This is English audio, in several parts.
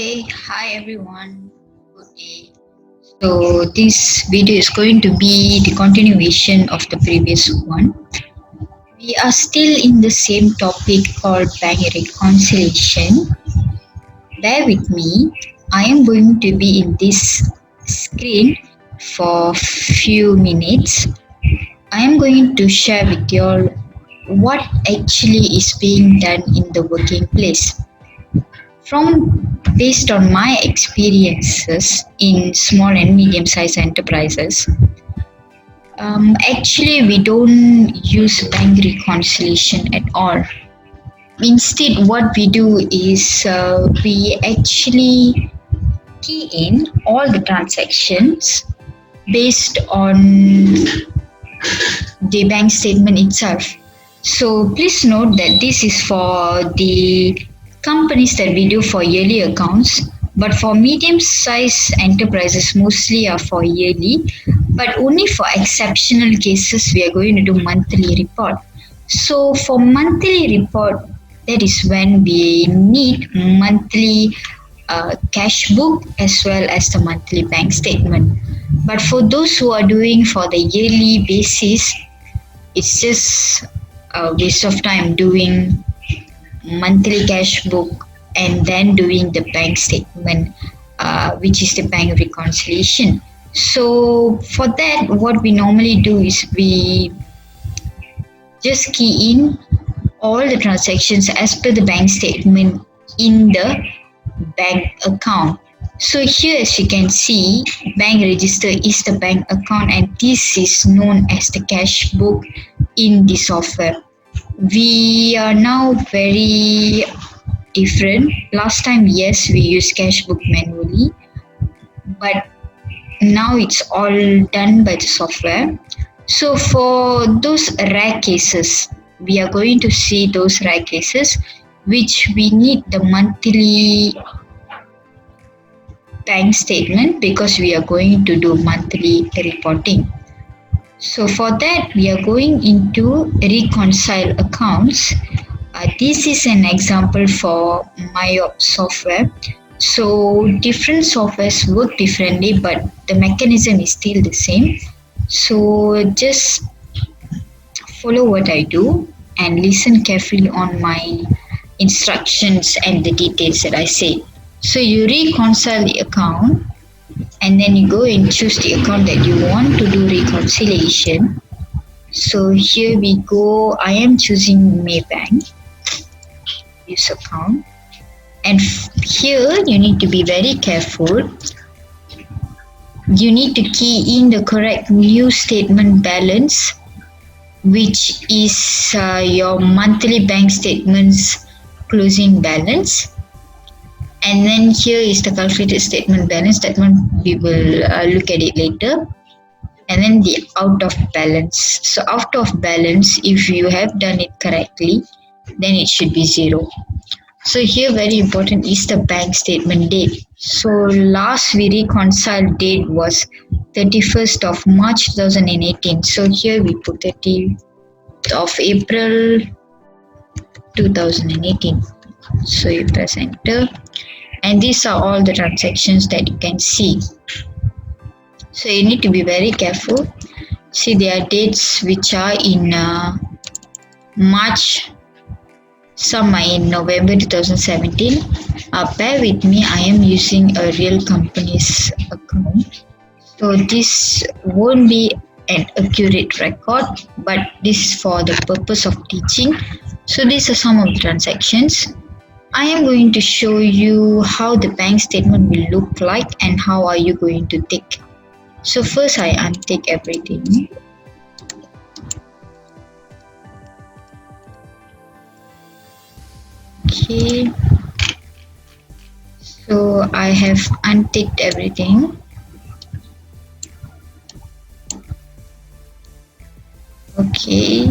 Hey, hi everyone. Good day. So, this video is going to be the continuation of the previous one. We are still in the same topic called bank reconciliation. Bear with me. I am going to be in this screen for few minutes. I am going to share with you all what actually is being done in the working place. From based on my experiences in small and medium sized enterprises, actually we don't use bank reconciliation at all. Instead, what we do is we actually key in all the transactions based on the bank statement itself. So please note that this is for the companies that we do for yearly accounts, but for medium-sized enterprises mostly are for yearly, but only for exceptional cases we are going to do monthly report. So for monthly report, that is when we need monthly cash book as well as the monthly bank statement. But for those who are doing for the yearly basis, it's just a waste of time doing monthly cash book and then doing the bank statement, which is the bank reconciliation. So for that, what we normally do is we just key in all the transactions as per the bank statement in the bank account. So here as you can see, bank register is the bank account and this is known as the cash book in the software. We are now very different. Last time, yes, we used cash book manually, but now it's all done by the software. So for those rare cases, we are going to see those rare cases which we need the monthly bank statement because we are going to do monthly reporting. So for that, we are going into reconcile accounts. This is an example for MyOp software. So different softwares work differently, but the mechanism is still the same. So just follow what I do and listen carefully on my instructions and the details that I say. So you reconcile the account and then you go and choose the account that you want to do reconciliation. So here we go. I am choosing Maybank use account, and here you need to be very careful. You need to key in the correct new statement balance, which is your monthly bank statements closing balance. And then here is the calculated statement balance. That one we will look at it later. And then the out of balance. So out of balance, if you have done it correctly, then it should be 0. So here very important is the bank statement date. So last we reconciled date was 31st of March 2018. So here we put 30th of April 2018. So you press enter. And these are all the transactions that you can see. So you need to be very careful. See, there are dates which are in March, some are in November 2017. Bear with me, I am using a real company's account. So this won't be an accurate record, but this is for the purpose of teaching. So these are some of the transactions. I am going to show you how the bank statement will look like and how are you going to take. So first I untick everything. Okay. So I have unticked everything. Okay.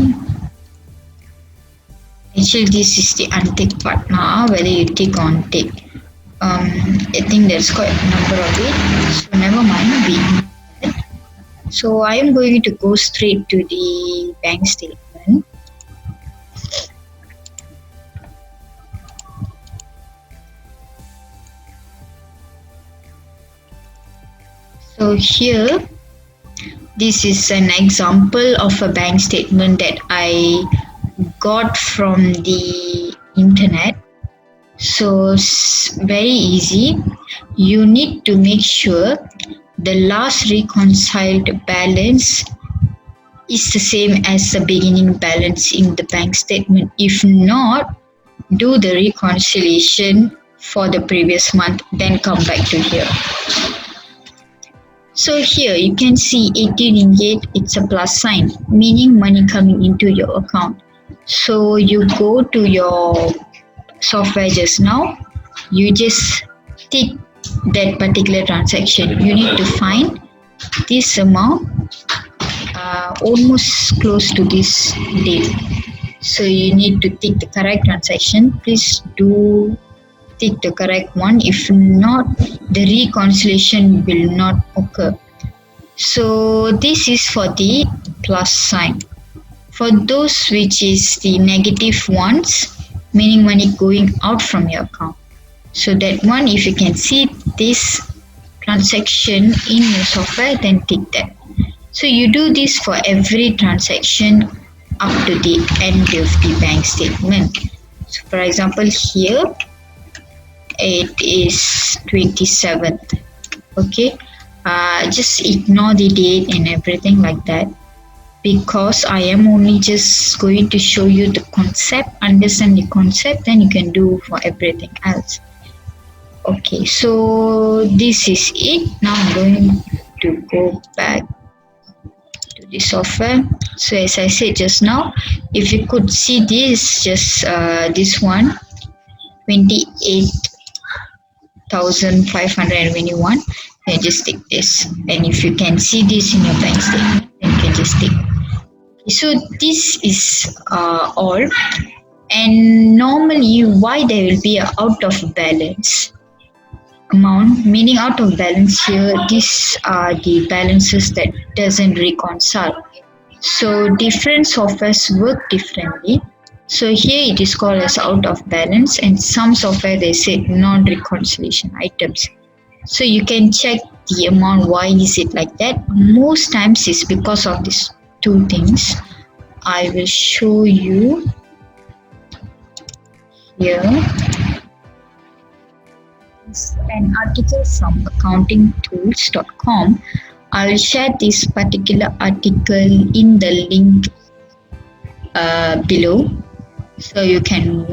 Actually, this is the untick part now, whether you tick or untick. I think there's quite a number of it. So never mind. So I am going to go straight to the bank statement. So here, this is an example of a bank statement that I got from the internet. So very easy. You need to make sure the last reconciled balance is the same as the beginning balance in the bank statement. If not, do the reconciliation for the previous month, then come back to here. So here you can see 80 ringgit, it's a plus sign, meaning money coming into your account. So you go to your software just now, you just tick that particular transaction. You need to find this amount almost close to this date. So you need to tick the correct transaction. Please do tick the correct one. If not, the reconciliation will not occur. So this is for the plus sign. For those which is the negative ones, meaning money going out from your account. So that one, if you can see this transaction in your software, then tick that. So you do this for every transaction up to the end of the bank statement. So for example, here it is 27th. Okay, just ignore the date and everything like that, because I am only just going to show you the concept. Understand the concept, then you can do for everything else. Okay, so this is it. Now I'm going to go back to the software. So as I said just now, if you could see this, just this one, 28,521, then just take this. And if you can see this in your bank statement, then you can just take. So this is all. And normally, why there will be a out of balance amount, meaning out of balance here, these are the balances that doesn't reconcile. So different softwares work differently. So here it is called as out of balance, and some software they say non-reconciliation items. So you can check the amount. Why is it like that? Most times it's because of these two things. I will show you here. It's an article from accountingtools.com. I will share this particular article in the link below, so you can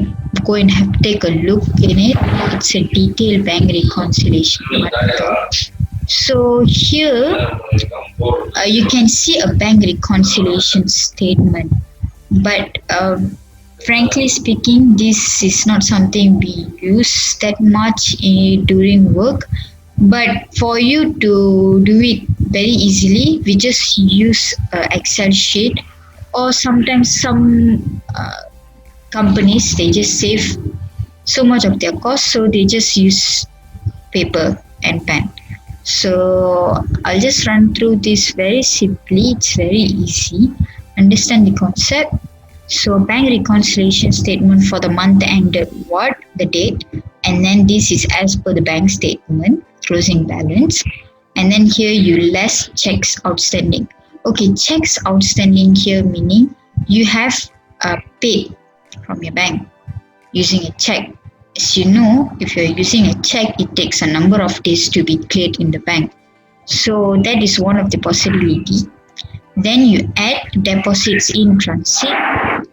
go and take a look in it. It's a detailed bank reconciliation article. So here you can see a bank reconciliation statement, but frankly speaking, this is not something we use that much during work. But for you to do it very easily, we just use Excel sheet, or sometimes some companies, they just save so much of their cost, so they just use paper and pen. So I'll just run through this very simply. It's very easy. Understand the concept. So bank reconciliation statement for the month ended what? The date. And then this is as per the bank statement, closing balance. And then here you less checks outstanding. Okay, checks outstanding here meaning you have paid from your bank using a check. As you know, if you're using a check, it takes a number of days to be cleared in the bank. So that is one of the possibility. Then you add deposits in transit.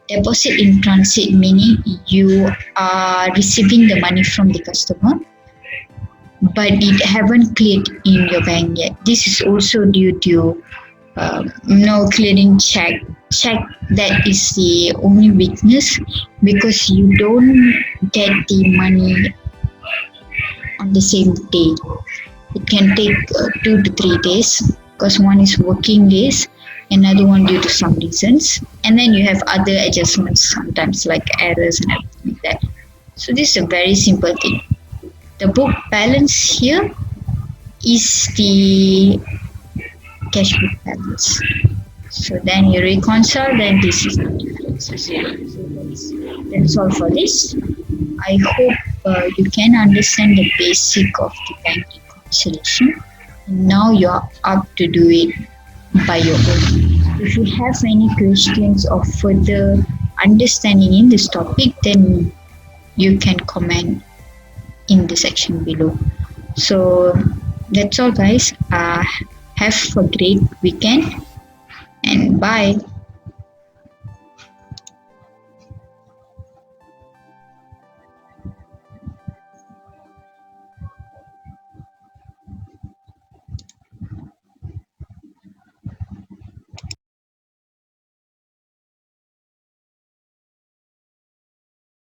Deposit in transit meaning you are receiving the money from the customer, but it haven't cleared in your bank yet. This is also due to no clearing check. That is the only weakness, because you don't get the money on the same day. It can take 2 to 3 days, because one is working days, another one due to some reasons, and then you have other adjustments sometimes like errors and everything like that. So this is a very simple thing. The book balance here is the cash book balance. So then you reconcile, then this is the differences. So that's all for this. I hope you can understand the basic of the bank reconciliation. Now you're up to do it by your own. If you have any questions or further understanding in this topic, then you can comment in the section below. So that's all, guys. Have a great weekend and bye.